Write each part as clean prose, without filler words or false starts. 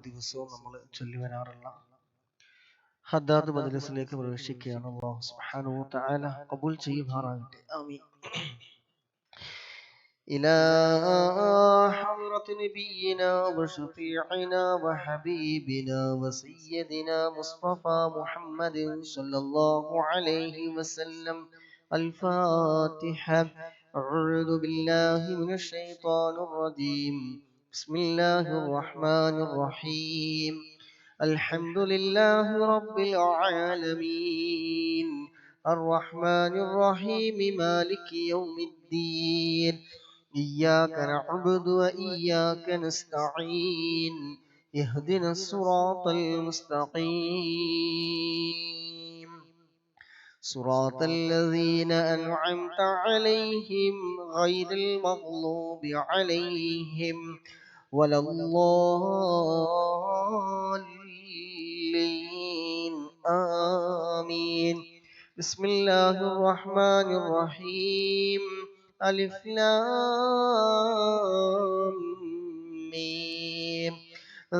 ദിവസവും നമ്മൾ ചൊല്ലി വരാറുള്ള ഹദ്ദാദ് മജ്‌ലിസിലേക്ക് പ്രവേശിക്കുകയാണ്. അല്ലാഹു സുബ്ഹാനഹു വ തആല ഖബൂൽ ചെയ്യുമാറാകട്ടെ. ആമീൻ. إلى حضرة نبينا وشفيعنا وحبيبنا وسيدنا مصطفى محمد صلى الله عليه وسلم. الفاتحة. أعوذ بالله من الشيطان الرجيم. بسم الله الرحمن الرحيم. الحمد لله رب العالمين الرحمن الرحيم مالك يوم الدين. إياك نعبد وإياك نستعين. اهدنا الصراط المستقيم صراط الذين أنعمت عليهم غير المغضوب عليهم ولا الضالين. آمين. بسم الله الرحمن الرحيم. ألف لام ميم.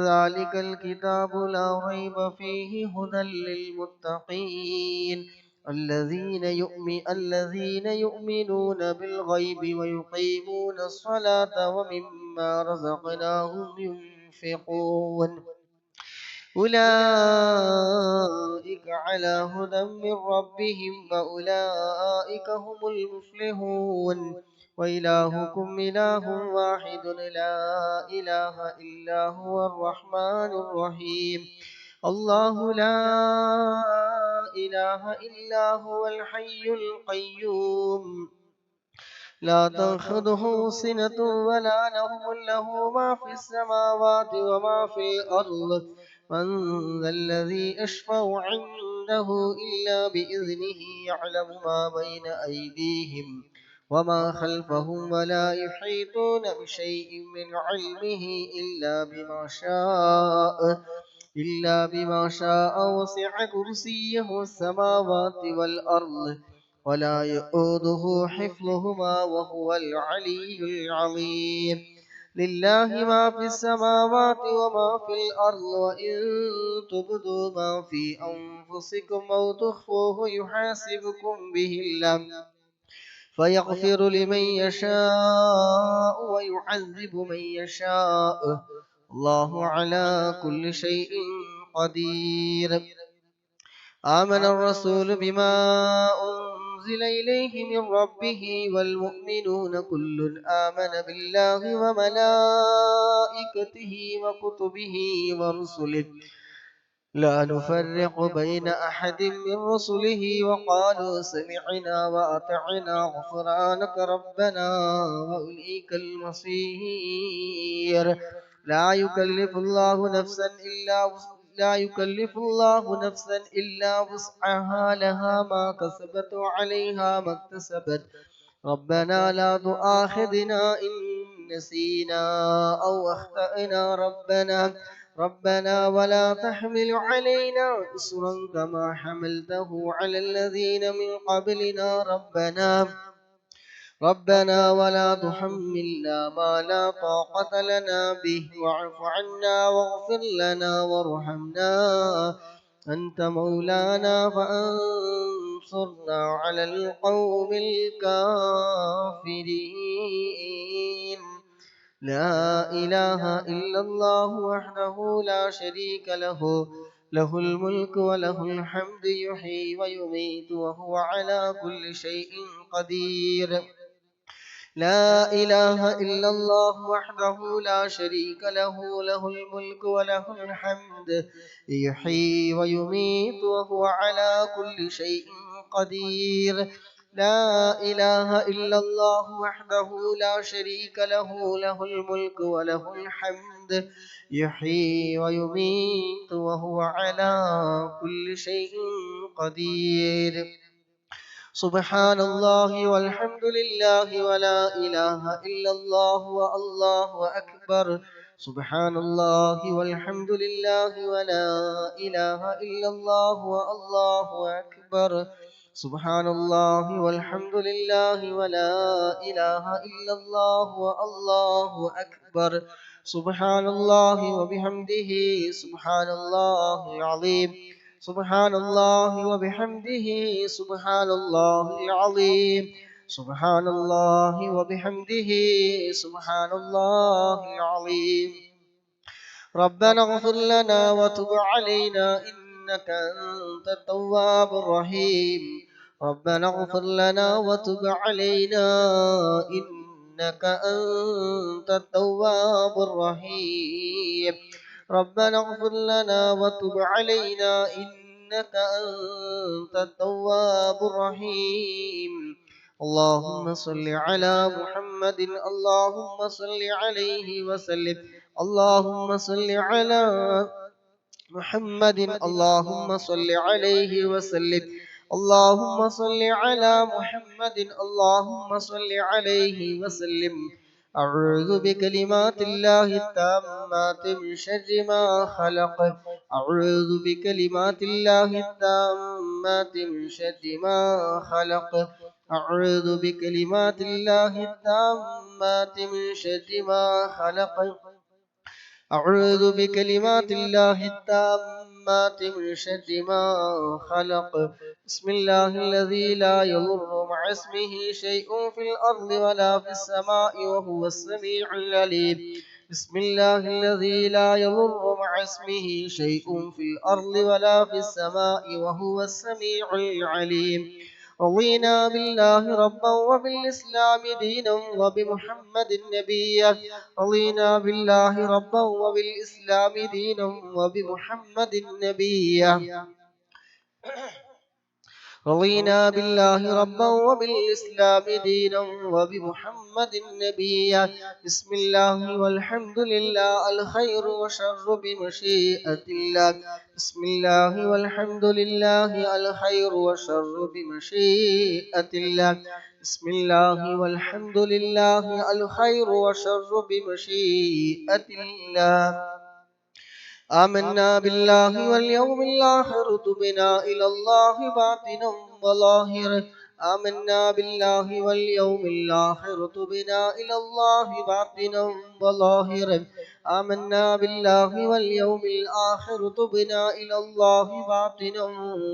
ذلك الكتاب لا ريب فيه هدى للمتقين الذين يؤمنون بالغيب ويقيمون الصلاة ومما رزقناهم ينفقون. أولئك على هدى من ربهم وأولئك هم المفلحون. وإلهكم إله واحد لا إله إلا هو الرحمن الرحيم. الله لا إله إلا هو الحي القيوم لا تأخذه سنة ولا نوم له ما في السماوات وما في الأرض. من ذا الذي يشفع عنده إلا بإذنه. يعلم ما بين أيديهم وما خلفهم ولا يحيطون بشيء من علمه إلا بما شاء. وسع كرسيه السماوات والأرض ولا يؤوده حفظهما وهو العلي العظيم. لله ما في السماوات وما في الأرض. وإن تبدوا ما في أنفسكم أو تخفوه يحاسبكم به الله فيغفر لمن يشاء ويعذب من يشاء. الله على كل شيء قدير. آمن الرسول بما أنزل إليه من ربه والمؤمنون كل آمن بالله وملائكته وكتبه ورسله لا نفرق بين أحد من رسله وقالوا سمعنا وأطعنا غفرانك ربنا وإليك المصير. لا يكلف الله نفسا إلا وسعها لها ما كسبت وعليها ما اكتسبت. ربنا لا تؤاخذنا إن نسينا أو أخطأنا. ربنا ولا تحمل علينا إصرا كما حملته على الذين من قبلنا. ربنا ولا تحملنا ما لا طاقة لنا به. واعف عنا واغفر لنا وارحمنا أنت مولانا فانصرنا على القوم الكافرين. لا إله إلا الله وحده لا شريك له له الملك وله الحمد يحيي ويميت وهو على كل شيء قدير. لا إله إلا الله وحده لا شريك له له الملك وله الحمد يحيي ويميت وهو على كل شيء قدير. لا إله إلا الله وحده لا شريك له له الملك وله الحمد يحيي ويميت وهو على كل شيء قدير. سبحان الله والحمد لله ولا إله إلا الله والله أكبر. سبحان الله والحمد لله ولا إله إلا الله والله أكبر. سبحان الله والحمد لله ولا إله إلا الله والله أكبر. سبحان الله وبحمده سبحان الله العظيم سبحان الله وبحمده سبحان الله العظيم سبحان الله وبحمده سبحان الله العظيم ربنا اغفر لنا وتب علينا إنك أنت التواب الرحيم ربنا اغفر لنا وتب علينا إنك أنت التواب الرحيم ربنا اغفر لنا وتب علينا إنك أنت التواب الرحيم اللهم صل على محمد اللهم صل عليه وسلم اللهم صل على محمد اللهم صل عليه وسلم اللهم صل على محمد اللهم صل عليه وسلم أعوذ بكلمات الله التامات من شر ما خلق أعوذ بكلمات الله التامات من شر ما خلق أعوذ بكلمات الله التامات من شر ما خلق أعوذ بكلمات الله التامات من شر ما خلق بسم الله الذي لا يضر مع اسمه شيء في الأرض ولا في السماء وهو السميع العليم بسم الله الذي لا يضر مع اسمه شيء في الأرض ولا في السماء وهو السميع العليم رضينا بالله ربا وبالإسلام دينا وبمحمد نبيا رضينا بالله ربا وبالإسلام دينا وبمحمد نبيا رضينا بالله ربا وبالإسلام دينا وبمحمد نبيا بسم الله والحمد لله الخير وشر بمشيئة الله بسم الله والحمد لله الخير وشر بمشيئة الله بسم الله والحمد لله الخير وشر بمشيئة الله آمنا بالله واليوم الآخر تبنا إلى الله باطنا وظاهرا آمنا بالله واليوم الآخر تبنا إلى الله باطنا وظاهرا آمنا بالله واليوم الآخر تبنا إلى الله باطنا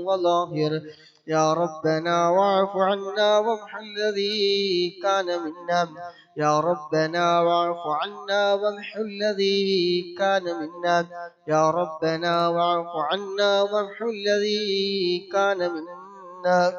وظاهرا يا ربنا واعف عنا وامح الذي كان منا يا ربنا واعف عنا وامح الذي كان منا يا ربنا واعف عنا وامح الذي كان منا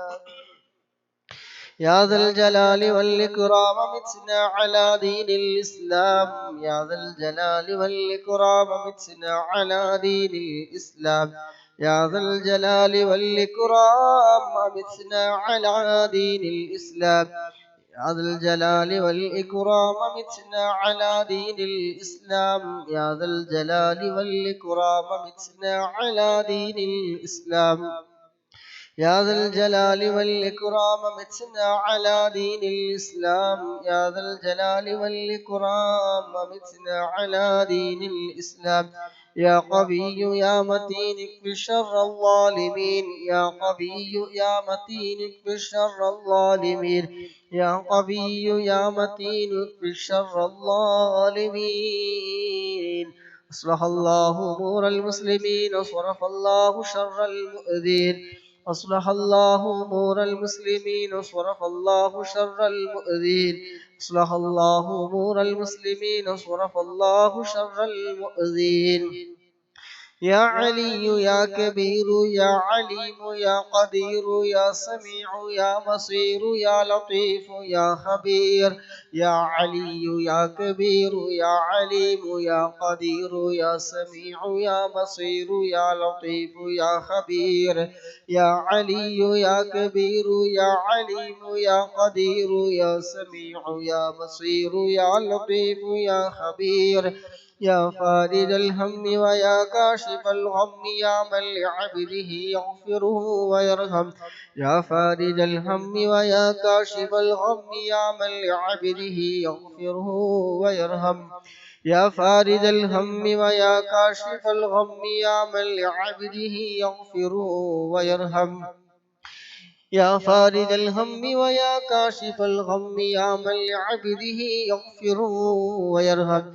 يا ذا الجلال والإكرام متنا على دين الإسلام يا ذا الجلال والإكرام متنا على دين الإسلام يا ذا الجلال والإكرام متنا على دين الإسلام يا ذا الجلال والإكرام متنا على دين الإسلام يا ذا الجلال والإكرام متنا على دين الإسلام يا ذا الجلال والإكرام متنا على دين الإسلام يا ذا الجلال والإكرام متنا على دين الإسلام يا قوي يا متين اكف شر الظالمين يا قوي يا متين اكف شر الظالمين يا قوي يا متين اكف شر الظالمين أصلح الله أمور المسلمين وصرف الله شر المؤذين أصلح الله أمور المسلمين وصرف الله شر المؤذين أصلح الله أمور المسلمين وصرف الله شر المؤذين يا علي يا كبير يا عليم يا قدير يا سميع يا بصير يا لطيف يا خبير يا علي يا كبير يا عليم يا قدير يا سميع يا بصير يا لطيف يا خبير يا علي يا كبير يا عليم يا قدير يا سميع يا بصير يا لطيف يا خبير يا فارج الهم ويا كاشف الغم يا من لعبده يغفره ويرحم يا فارج الهم ويا كاشف الغم يا من لعبده يغفره ويرحم يا فارج الهم ويا كاشف الغم يا من لعبده يغفره ويرحم يا فارج الهم ويا كاشف الغم يا من لعبده يغفر ويرحم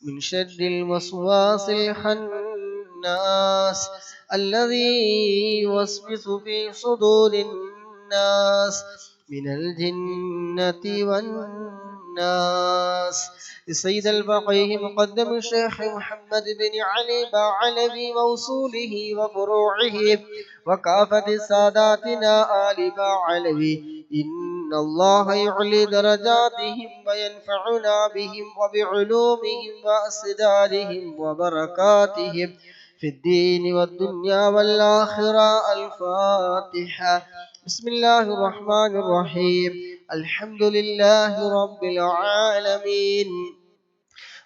من شر الوسواس الخناس الذي يوسوس في صدور الناس من الجنة والناس. لسيد الفقيه مقدم الشيخ محمد بن علي باعلبي موصوله وفروعه وكافة ساداتنا آل باعلبي، إن الله يعلي درجاتهم وينفعنا بهم وبعلومهم وأسدادهم وبركاتهم في الدين والدنيا والآخرة. الفاتحة. بسم الله الرحمن الرحيم. الحمد لله رب العالمين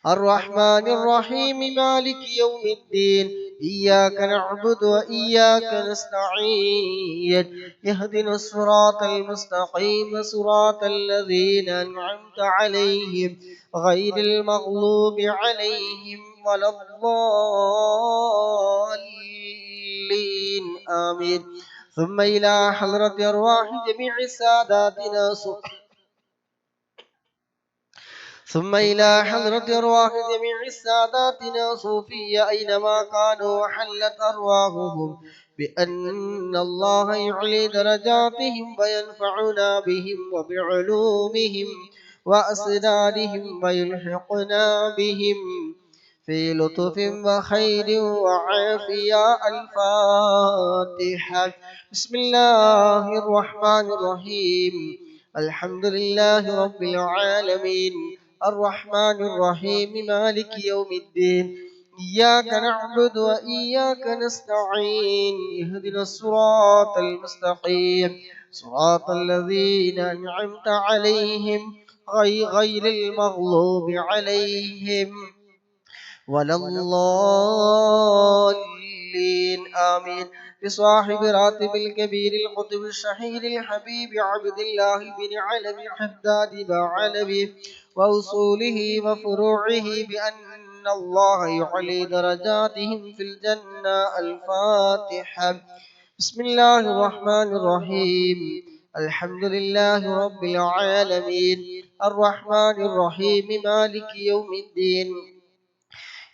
الرحمن الرحيم مالك يوم الدين، إياك نعبد وإياك نستعين، اهدنا الصراط المستقيم صراط الذين أنعمت عليهم غير المغلوب عليهم ولا الضالين آمين. ثم إلى حضرة أرواح جميع ساداتنا ثم إلى حضرة أرواح جميع ساداتنا صوفية أينما كانوا وحلت أرواحهم، بأن الله يعلي درجاتهم وينفعنا بهم وبعلومهم وأسرارهم ويلحقنا بهم في لطف وخير وعافية. الفاتحة. بسم الله الرحمن الرحيم. الحمد لله رب العالمين الرحمن الرحيم مالك يوم الدين، إياك نعبد وإياك نستعين، اهدنا الصراط المستقيم صراط الذين أنعمت عليهم غير المغلوب عليهم ولا الضالين آمين. بصاحب راتب الكبير القطب الشهير الحبيب عبد الله بن علوي حداد باعلبي وأصوله وفروعه، بأن الله يعلي درجاتهم في الجنة. الفاتحة. بسم الله الرحمن الرحيم. الحمد لله رب العالمين الرحمن الرحيم مالك يوم الدين،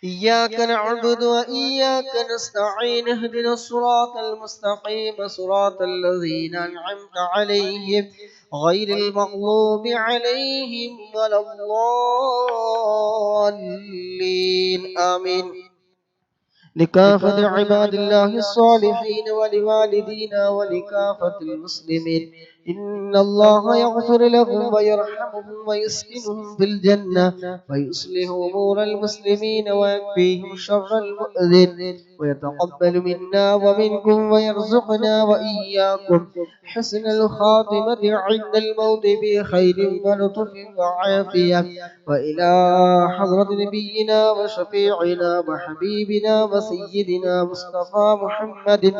إياك نعبد وإياك نستعين، اهدنا الصراط المستقيم صراط الذين أنعمت عليهم غير المغلوب عليهم ولا الضالين آمين. لكافة عباد الله الصالحين ولوالدينا ولكافة المسلمين، إن الله يغفر لهم ويرحمهم ويسكنهم في الجنة ويصلح أمور المسلمين ويكفيهم شر المؤذن ويتقبل منا ومنكم ويرزقنا وإياكم حسن الخاتمة عند الموت بخير ولطف وعافية. وإلى حضرة نبينا وشفيعنا وحبيبنا وسيدنا مصطفى محمد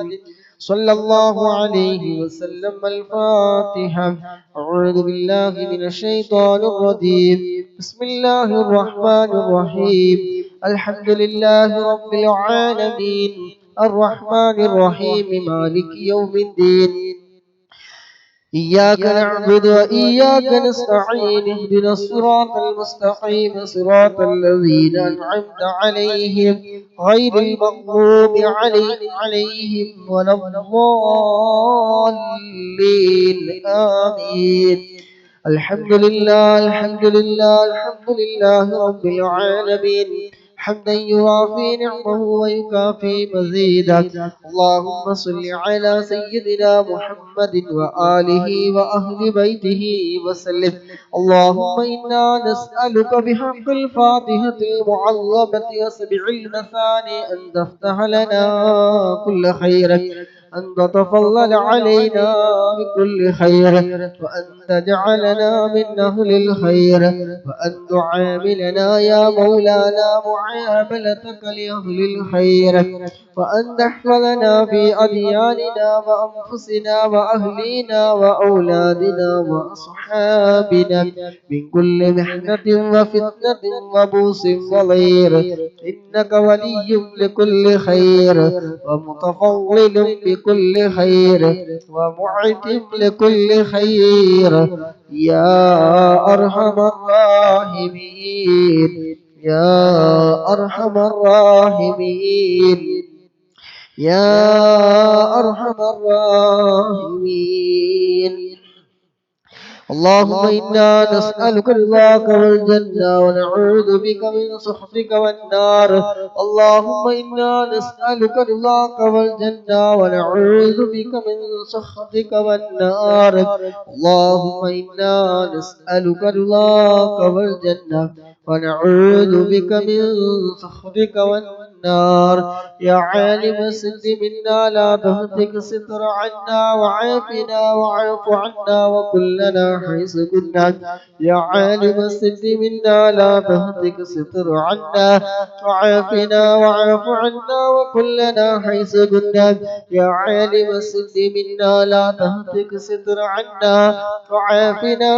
صلى الله عليه وسلم. الفاتحة. أعوذ بالله من الشيطان الرجيم. بسم الله الرحمن الرحيم. الحمد لله رب العالمين الرحمن الرحيم مالك يوم الدين، إياك نعبد وإياك نستعين، اهدنا الصراط المستقيم صراط الذين أنعمت عليهم غير المغضوب عليهم ولا الضالين آمين. الحمد لله الحمد لله الحمد لله رب العالمين حمدا يوافي نعمه ويكافي مزيدا. اللهم صل على سيدنا محمد وآله وأهل بيته وسلم. اللهم إنا نسألك بحق الفاتحة المعظمة وسبع المثاني أن تفتح لنا كل خير، أن تتفضل علينا بكل خير، وأن تجعلنا من أهل الخير، وأن تعاملنا يا مولانا معاملتك لأهل الخير، وأن تحفظنا في أدياننا وأنفسنا وأهلينا وأولادنا وأصحابنا من كل محنة وفتنة وبوس وضير، إنك ولي لكل خير ومتفضل بكل خير ومعتم لكل خير يا أرحم الراحمين يا أرحم الراحمين يا أرحم الراحمين. اللهم إنا نسألك رضاك والجنة ونعوذ بك من سخطك والنار. اللهم إنا نسألك رضاك والجنة ونعوذ بك من سخطك والنار. اللهم إنا نسألك رضاك والجنة ونعوذ بك من سخطك والنار. يا عالم السر منا لا تهتك ستر عنا وعافنا واعف عنا وكلنا حيث كنا. يا عالم السر منا لا تهتك ستر عنا وعافنا واعف عنا وكلنا حيث كنا. يا عالم السر منا لا تهتك ستر عنا وعافنا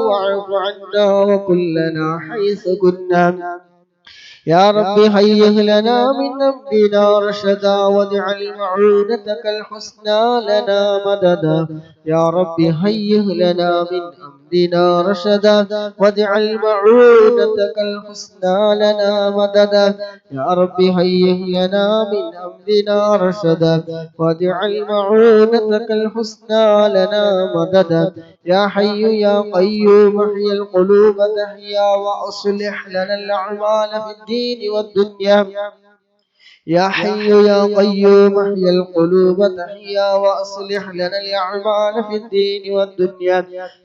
واعف عنا وكلنا حيث كنا. يا رب هيئ لنا من أمرنا رشدا واجعل معونتك الحسنى لنا مددا. يا رب هيئ لنا من أمرنا رشدا واجعل معونتك الحسنى لنا مددا. يا رب هيئ لنا من أمرنا رشدا واجعل معونتك الحسنى لنا مددا. يا حي يا قيوم احيي القلوب تحيا وأصلح لنا الأعمال في الدين والدنيا. يا حي يا قيوم احيي القلوب تحيا وأصلح لنا الأعمال في الدين والدنيا.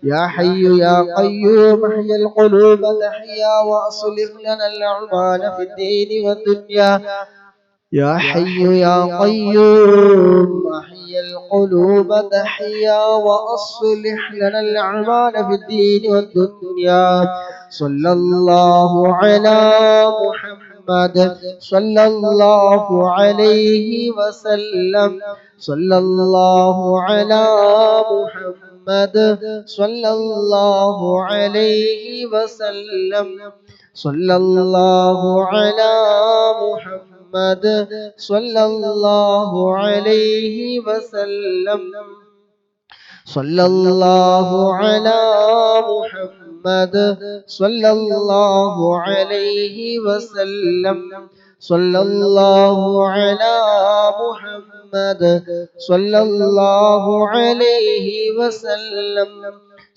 يا حي يا قيوم احيي القلوب تحيا وأصلح لنا الأعمال في الدين والدنيا. يا حي يا قيوم أحيي القلوب تحيا وأصلح لنا الأعمال في الدين والدنيا. صلى الله على محمد صلى الله عليه وسلم. صلى الله على محمد صلى الله عليه وسلم. صلى الله على محمد صلى الله عليه وسلم. صلى الله على محمد صلى الله عليه وسلم. صلى الله على محمد صلى الله عليه وسلم.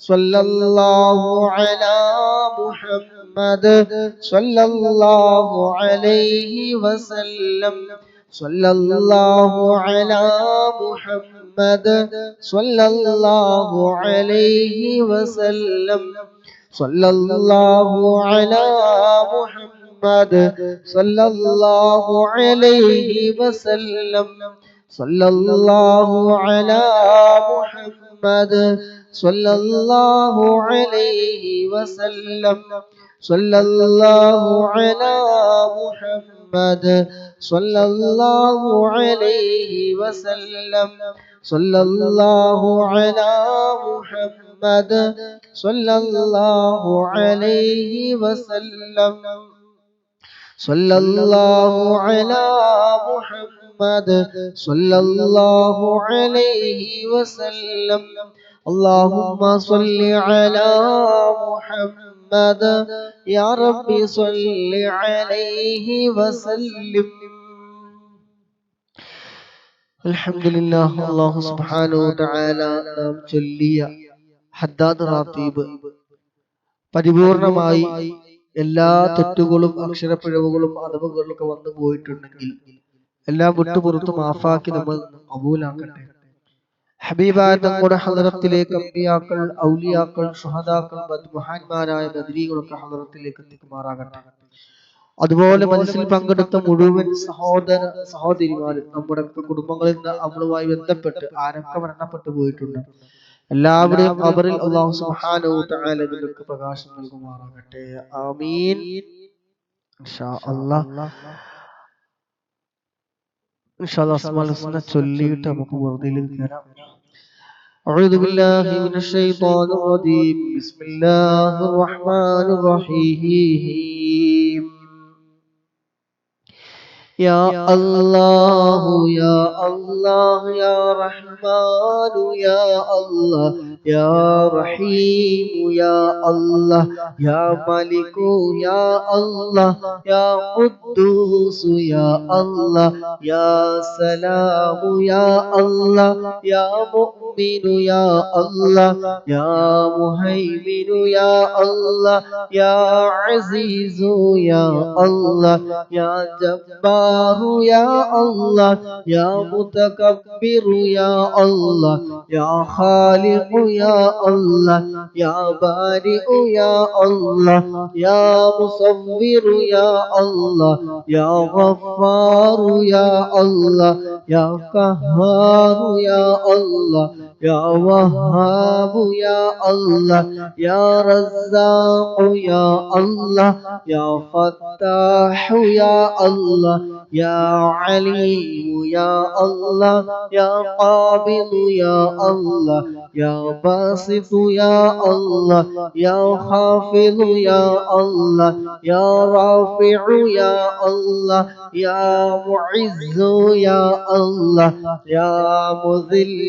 صلى الله على محمد صلى الله عليه وسلم. صلى الله على محمد صلى الله عليه وسلم. صلى الله على محمد صلى الله عليه وسلم. صلى الله على محمد صلى الله عليه وسلم. صلى الله على محمد صلى الله عليه وسلم. صلى الله على محمد صلى الله عليه وسلم. صلى الله على محمد صلى الله عليه وسلم. اللهم صل على محمد يا رب صل عليه وسلم. الحمد لله. الله سبحانه وتعالى നാം ചൊല്ലിയ ഹദ്ദാദ് റാത്തീബ് പരിപൂർണമായി എല്ലാ തെറ്റുകളും അക്ഷരപ്പിഴവുകളും അടവുകളൊക്കെ വന്നു പോയിട്ടുണ്ടെങ്കിൽ എല്ലാം വിട്ടുപുറത്ത് മാഫാക്കി നമ്മൾ കബൂലാക്കട്ടെ. ഹബീബായ തങ്ങളുടെ ഹളറത്തിലേക്ക് അമ്പിയാക്കൾ, ഔലിയാക്കൾ, ശുഹദാക്കൾ, മഹാന്മാരായ ബദരീകളൊക്കെ ഹളറത്തിലേക്ക് എത്തിക്കുമാറാകട്ടെ. അതുപോലെ മനസ്സിൽ പങ്കെടുത്ത മുഴുവൻ സഹോദരിമാരും നമ്മുടെ കുടുംബങ്ങളിൽ നിന്ന് നമ്മളുമായി ബന്ധപ്പെട്ട് ആരൊക്കെ മരണപ്പെട്ടു പോയിട്ടുണ്ട് എല്ലാവരുടെയും ഖബറിൽ അല്ലാഹു സുബ്ഹാനഹു വ തആല ഇതിലേക്ക് പ്രകാശം നൽകുമാറാകട്ടെ. ആമീൻ. ഇൻഷാ അല്ലാഹ് അസ്മാഉൽ ഹുസ്ന ചൊല്ലിയിട്ട് നമുക്ക് വെറുതെയിലേക്ക് കയറാം. أعوذ بالله من الشيطان الرجيم. بسم الله الرحمن الرحيم. يا الله يا الله يا رحمن يا الله يا رحيم يا الله، يا ملك يا الله، يا قدوس يا الله، يا سلام يا الله، يا مؤمن يا الله، يا مهيمن يا الله، يا عزيز يا الله، يا جبار يا الله، يا متكبر يا الله، يا خالق يا الله، يا بارئ يا الله، يا مصور يا الله، يا غفار يا الله، يا قهار يا الله، يا وهاب يا الله، يا رزاق يا الله، يا فتاح يا الله، يا عليم يا الله، يا قابض يا الله، يا باسط يا الله، يا خافض يا الله، يا رافع يا الله، يا معز يا الله، يا مذل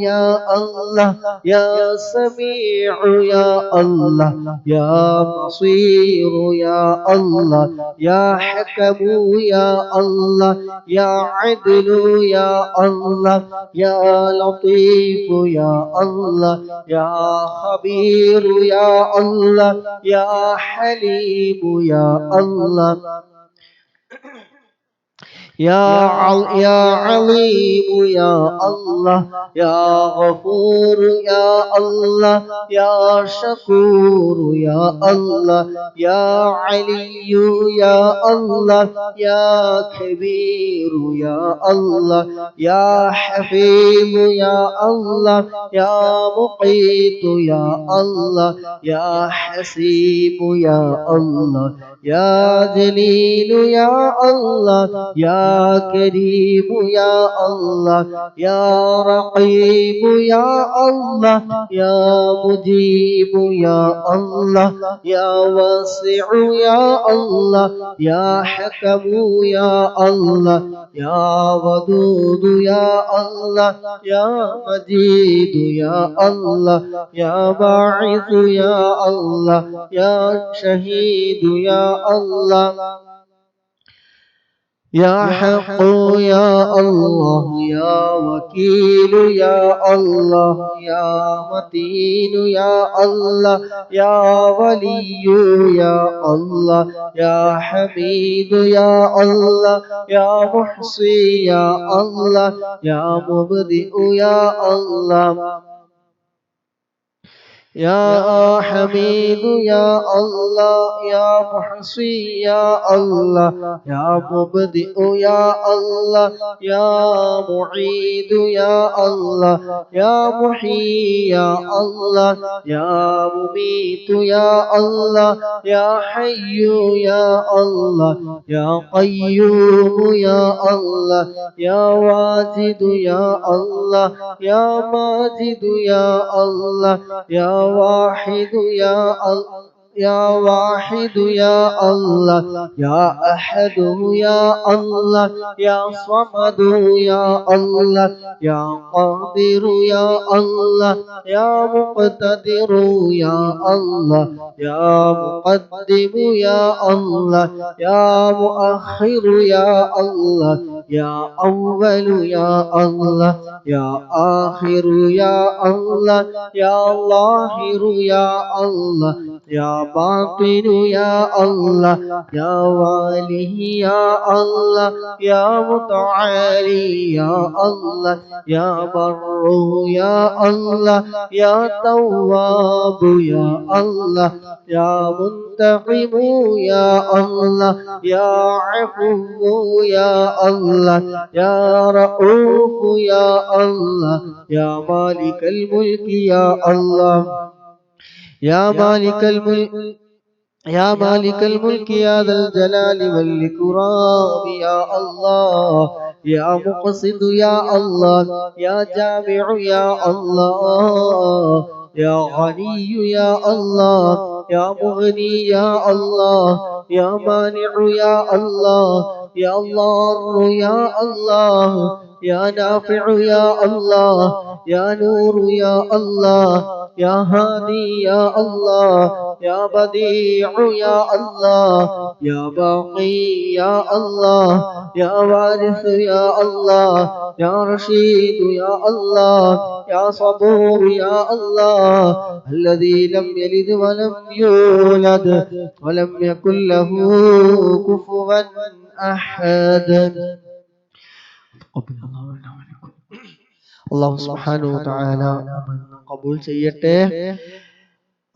يا الله، يا سميع يا الله، يا بصير يا الله، يا حكم يا الله، يا عدل يا الله، يا لطيف يا الله، يا خبير يا الله، يا حليم يا الله، يا عليم يا الله، يا غفور يا الله، يا شكور يا الله، يا علي يا الله، يا كبير يا الله، يا حفيظ يا الله، يا مقيت يا الله، يا حسيب يا الله، يا جليل يا الله، يا كريم يا الله، يا رقيب يا الله، يا مجيب يا الله، يا واسع يا الله، يا حكم يا الله، يا ودود يا الله، يا مجيد يا الله، يا باعث يا الله، يا شهيد يا الله، يا حق يا الله، يا وكيل يا الله، يا متين يا الله، يا ولي يا الله، يا حميد يا الله، يا محصي يا الله، يا مبدئ يا الله، يا حميد يا الله، يا محصي يا الله، يا مبدئ يا الله، يا معيد يا الله، يا محيي يا الله، يا مميت يا الله، يا حي يا الله، يا قيوم يا الله، يا واجد يا الله، يا ماجد يا الله، يا واحد يا الله، يا واحد يا الله، يا أحد يا الله، يا صمد يا الله، يا قادر يا الله، يا مقتدر يا الله، يا مقدم يا الله، يا مؤخر يا الله، يا أول يا الله، يا آخر يا الله، يا ظاهر يا الله، يا باطن يا الله، يا والي يا الله، يا متعالي يا الله، يا بر يا الله، يا تواب يا الله، يا منتقم يا الله، يا عفو يا الله، يا رؤوف يا الله، يا مالك الملك يا الله، يا مالك الملك، يا مالك الملك يا ذا الجلال والإكرام يا الله، يا مقصد يا الله، يا جامع يا الله، يا غني يا الله، يا مغني يا الله، يا مانع يا الله، يا الله يا الله يا نافع يا الله يا نور يا الله يا هادي يا الله يا بديع يا الله يا باقي يا الله يا وارث يا الله يا رشيد يا الله يا صبور يا الله الذي لم يلد ولم يولد ولم يكن له كفوا أحد. അല്ലാഹു സുബ്ഹാനഹു വ തആല കബൂൽ ചെയ്യട്ടെ.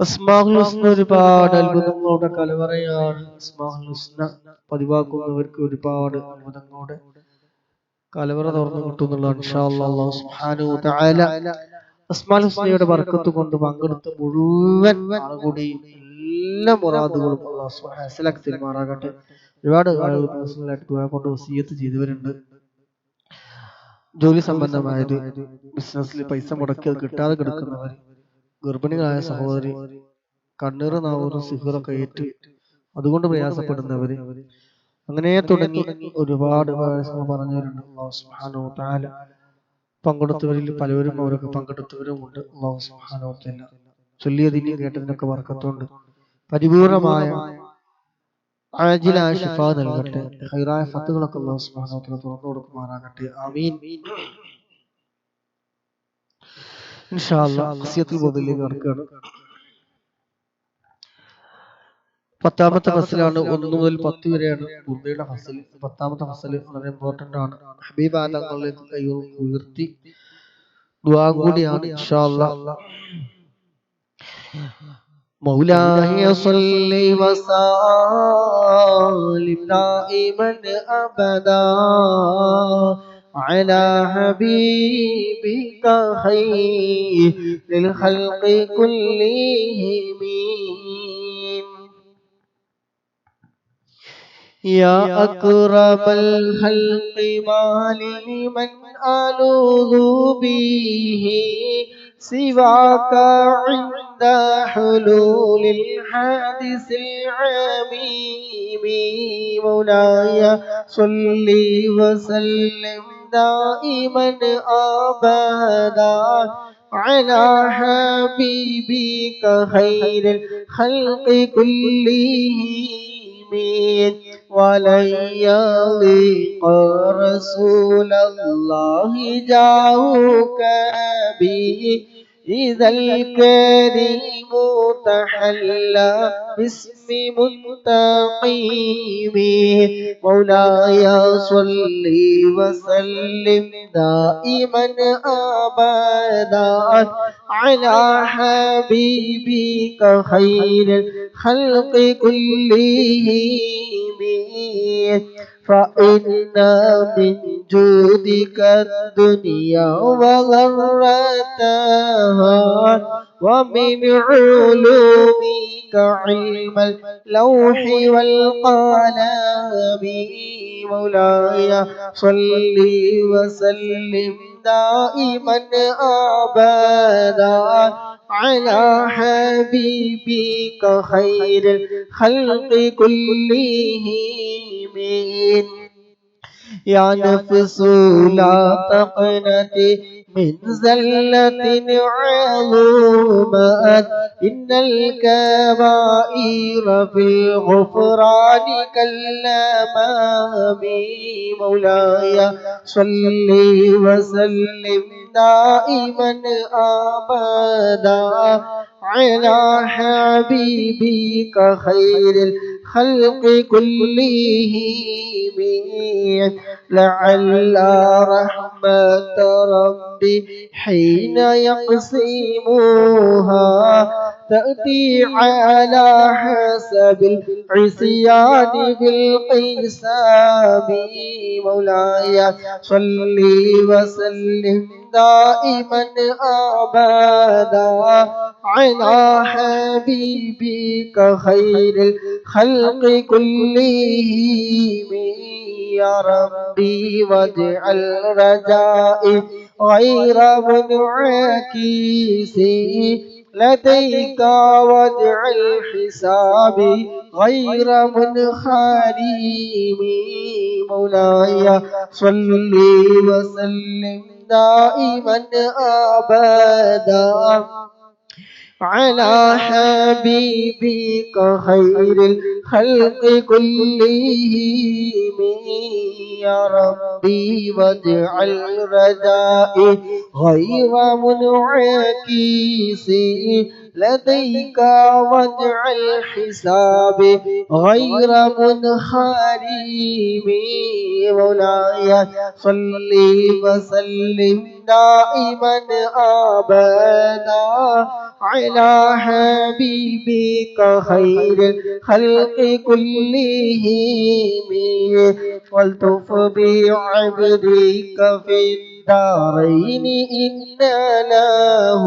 അസ്മാഉൽ ഹുസ്ന ഒരുപാട് അത്ഭുതങ്ങളുടെ കലവറയാണ്. അസ്മാഉൽ ഹുസ്ന പതിവാക്കുന്നവർക്ക് ഒരുപാട് അത്ഭുതങ്ങളുടെ കലവറ തുറന്നു കിട്ടുന്നുള്ള ഇൻഷാ അല്ലാഹ്. അല്ലാഹു സുബ്ഹാനഹു വ തആല അസ്മാഉൽ ഹുസ്നയുടെ ബർക്കത്ത് കൊണ്ട് പങ്കെടുത്ത മുഴുവൻ ആളുകളുടെയും എല്ലാ മുറാദുകളും അല്ലാഹു സുബ്ഹാനഹു ഹസലാക്കി തരുമാറാകട്ടെ. ഒരുപാട് ആളുകൾ പേഴ്സണലായിട്ട് ദുആ കൊണ്ട് വസിയത്ത് ചെയ്തവരുണ്ട്. ജോലി സംബന്ധമായത്, ബിസിനസ്സിൽ പൈസ മുടക്കി അത് കിട്ടാതെ കിടക്കുന്നവർ, ഗർഭിണികളായ സഹോദരി, കണ്ണീറ് നാവൂറ് സിഹറൊക്കെ ഏറ്റ് അതുകൊണ്ട് പ്രയാസപ്പെടുന്നവര്, അങ്ങനെ തുടങ്ങി ഒരുപാട് പറഞ്ഞവരുണ്ട്. അല്ലാഹു സുബ്ഹാനഹു വ തആല പങ്കെടുത്തവരിൽ പലവരും അവരൊക്കെ പങ്കെടുത്തവരുമുണ്ട്. അല്ലാഹു സുബ്ഹാനഹു വ തആല ചൊല്ലിയതിന് കേട്ടതിനൊക്കെ ബർക്കത്തുണ്ട്. പരിപൂർണമായ ആജിലായ ശിഫ നൽകട്ടെ. ഖൈറായ ഫത്തുകളൊക്കെ അല്ലാഹു സുബ്ഹാനഹു വ തആല തുറന്നു കൊടുക്കുമാറാകട്ടെ. ആമീൻ. ഇൻഷാ അല്ലാഹ് ഖസിയത്തുൽ ബദലിലേക്ക് കടക്കുകയാണ്. 10ാമത്തെ ഫസലാണ്. 1 മുതൽ 10 വരെയാണ് ഉർദുയുടെ ഫസൽ. 10ാമത്തെ ഫസൽ വളരെ ഇമ്പോർട്ടന്റ് ആണ്. ഹബീബ് തങ്ങളിലേക്ക് കൈ ഉയർത്തി ദുആ കൂടിയാണ് ഇൻഷാ അല്ലാഹ്. مولاي صل وسلم دائما أبدا على حبيبك خير للخلق كلهم يا أكرم الخلق ما لي من ألوذ به سواك عند حلول الحادث العميم مولاي صل وسلم دائما أبدا على حبيبك خير الخلق كلهم ولن يضيق رسول الله جاءك به إذا الكريم تحلى باسم منتقيم مولاي صل وسلم دائما أبدا على حبيبك خير الخلق كلهم فإن من جودك الدنيا وغرتها ومن علومك علم اللوح والقلم مولاي صل وسلم دائما أبدا على حبيبك خير الخلق كلهم يا نفس لا تقنطي من زلة عظمت إن الكبائر في الغفران كالأمام مولاي صل وسلم دائما أبدا على حبيبك خير الخلق كلهم لعل رحمة ربي حين يقسمها تأتي على حسب العصيان بالقسام مولاي صل وسلم دائما أبدا على حبيبك خير الخلق كلهم يا ربي واجعل رجائي غير منعكس لديك وجع الحساب غير منخرم. مولاي صل وسلم دائما أبدا على حبيبك خير الخلق كلهم. يا ربي واجعل رجائي غير منعكس لديك واجعل حسابي غير منخرم. مولاي صل وسلم دائما أبدا على حبيبك خير الخلق كلهم. والتف بعبدك في الدارين إن له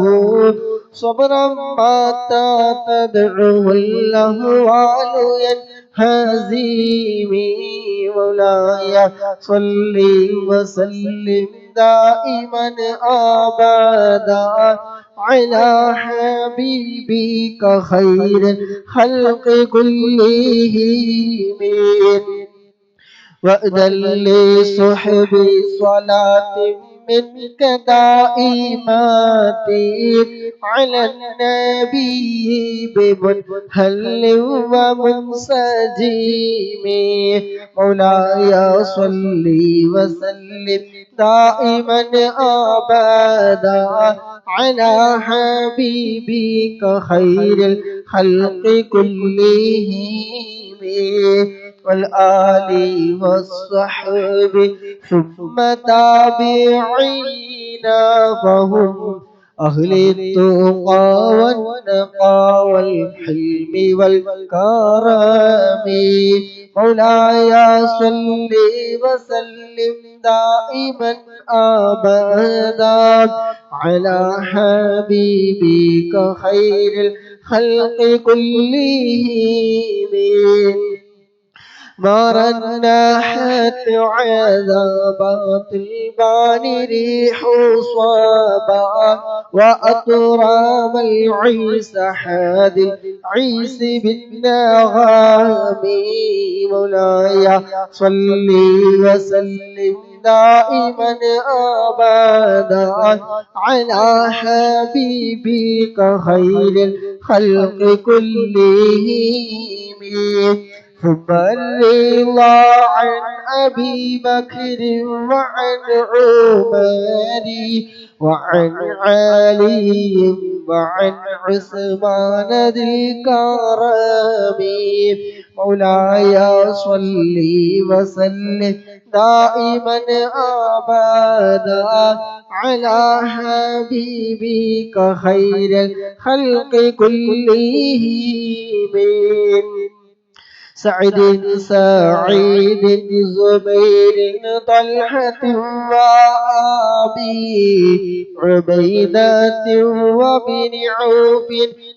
صبرا متى تدعوه الأهوال ينهزم. مولاي صل وسلم دائما أبدا على حبيبك خير الخلق كلهم. وأذن لصحب صلاة منك دائمات على النبي بمنهل ومنسجم. مولاي صل وسلم دائما أبدا على حبيبك خير الخلق كلهم. والآل والصحب ثم تابعين فهم أهل التقى والنقى والحلم والكرم. مولاي صل وسلم دائما أبدا على حبيبك خير الخلق كلهم. ما رنحت عذابات البان ريح صبا وأطرام العيس حاد العيس بالنغام. مولاي صل وسلم دائما أبدا على حبيبك خير الخلق كلهم. ثم الرضا عن أبي بكر وعن عمر وعن علي وعن عثمان ذي الكرم. مولاي صل وسلم دائما أبدا على حبيبك خير الخلق كلهم. سعد سعيد زبير طلحة وأبي عبيدة وابن عوف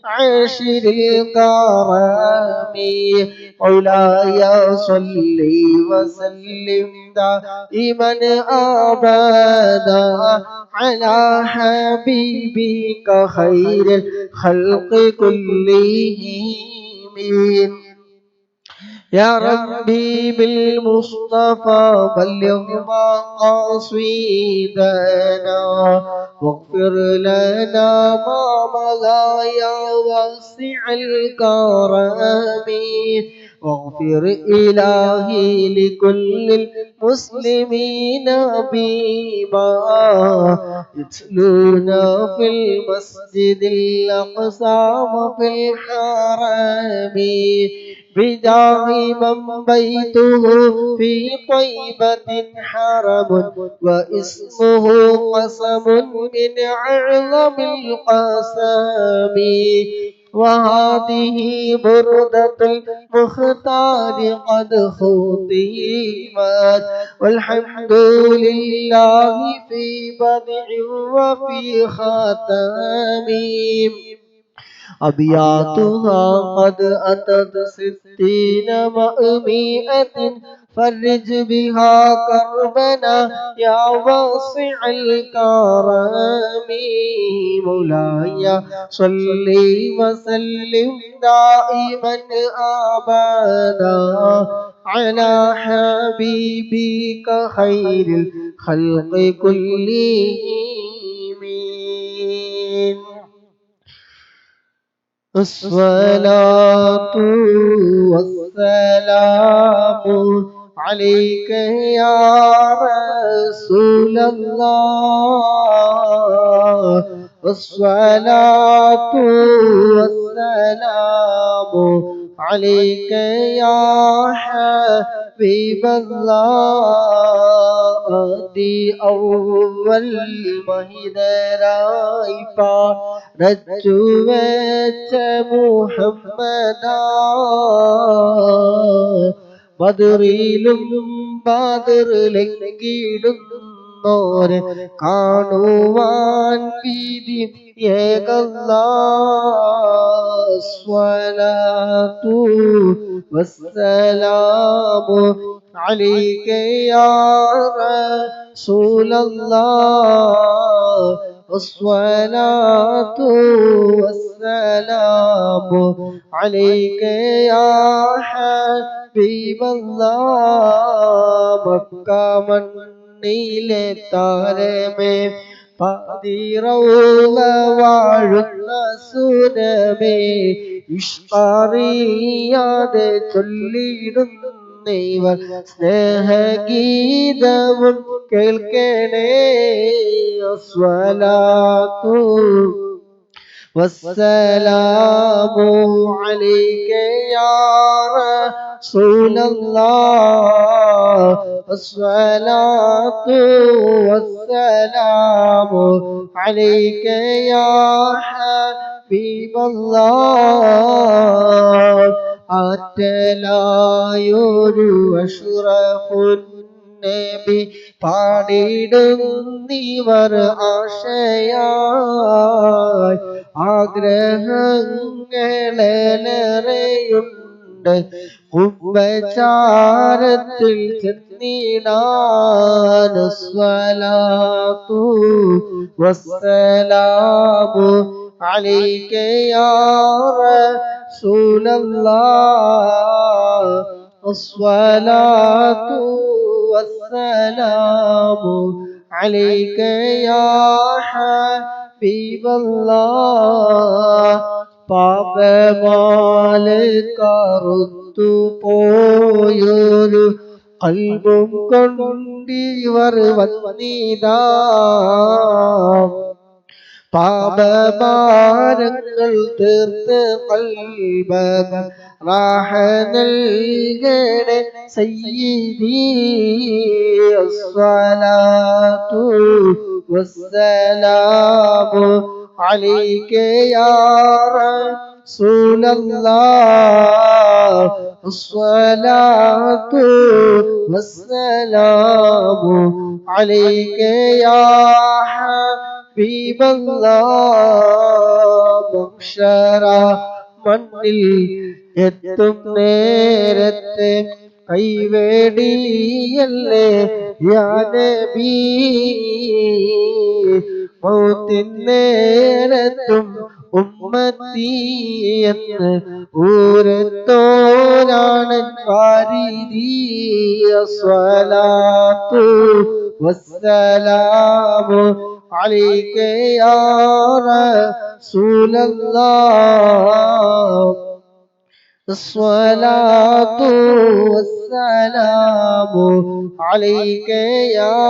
عاشر الكرم. مولاي صل وسلم دائما أبدا على حبيبك خير الخلق كلهم. يا ربي بالمصطفى بلغ مقاصدنا واغفر لنا ما مضى يا واسع الكرم. واغفر إلهي لكل المسلمين بما يتلون في المسجد الأقصى وفي الحرم بجاه من بيته في طيبة حرم واسمه قسم من أعظم القسم. وهذه بردة المختار قد ختمت والحمد لله في بدء وفي ختم. أبياتها قد أتت 60 و100 فرج بها كربنا يا واسع الكرم مولاي صل وسلم دائما أبدا على حبيبك خير الخلق كلهم. الصلاة والسلام عليك يا رسول الله. الصلاة والسلام عليك يا حبيب الله. دي أول مهدرايفا رجوة محمدا ബദറിലും ബാദറിലെങ്കിടുന്നോരെ കാണുവാൻ വീതി ഏകല്ലാഹ്. സ്വലാത്തു വസ്സലാമു അലൈക യാ റസൂലല്ലാഹ്. الصلاة والسلام عليك يا حبيب الله. مكة മണ്ണിലെ താരമേ പതിറൗള വാഴുന്ന സുരമേ ഇഷ്കറിയാതെ ചൊല്ലിടുന്നവർ സ്നേഹഗീതവും കേൾക്കണേ. الصلاة والسلام عليك يا رسول الله. الصلاة والسلام عليك يا حبيب الله. ആറ്റലായൊരു അഷ്റഫുൻ നബി പാടിടുന്നിവർ ആശയായി ആഗ്രഹങ്ങളേറെയുണ്ട് കുംഭചാരത്തിൽ ചെന്നിടാൻ. സ്വലാത്തു വസ്സലാമു അലൈക യാ റസൂലല്ലാഹ്. الصلاة والسلام عليك يا حبيب الله. പാപമാല് കറുത്തു പോയൊരു കൽബും കൊണ്ടിവർ വന്നിതാ. പാപഭാരങ്ങൾ തീർത്ത് കൽബകം റാഹ നൽകണേ സയ്യിദി. الصلاة والسلام عليك يا رسول الله. الصلاة والسلام عليك يا حبيب الله. മഹ്ശറ മണ്ണിൽ എത്തും നേരത്തെ കൈവേടിയല്ലേ യാ നബി. മൗത്തിൻ നേരത്തും ഉമ്മത്തി എന്ന് ഊരത്തോരാണ് വാരിദി. الصلاة والسلام عليك يا رسول الله. الصلاة والسلام عليك يا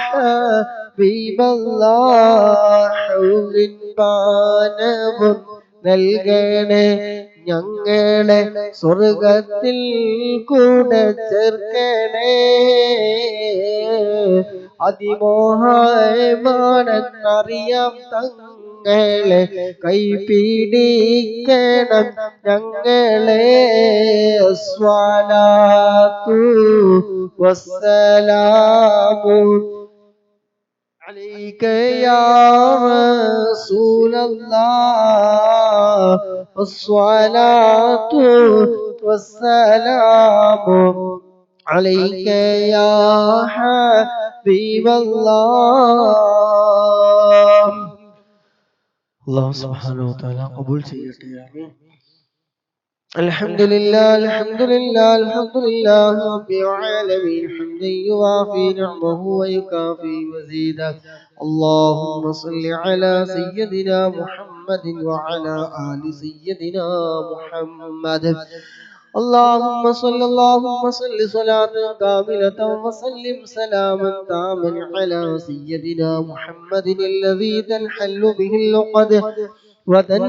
حبيب الله. ഹൗലിൻ പാനവും നൽകണേ ഞങ്ങളെ സ്വർഗത്തിൽ കൂടെ ചേർക്കണേ. അതിമോഹമാണെന്നറിയാം തങ്ങളെ കൈപിടിക്കണം ഞങ്ങളെ. الصلاة والسلام عليك يا رسول الله الصلاة والسلام عليك يا حبيب الله. الله سبحانه وتعالى قبول سيئتي آمين. الحمد لله الحمد لله الحمد لله رب العالمين حمدا يوافي نعمه ويكافي مزيدا. اللهم صل على سيدنا محمد وعلى آل سيدنا محمد. اللهم صل صلاة كاملة وسلم سلاما تاما على سيدنا محمد الذي تنحل به اللقد وتنفع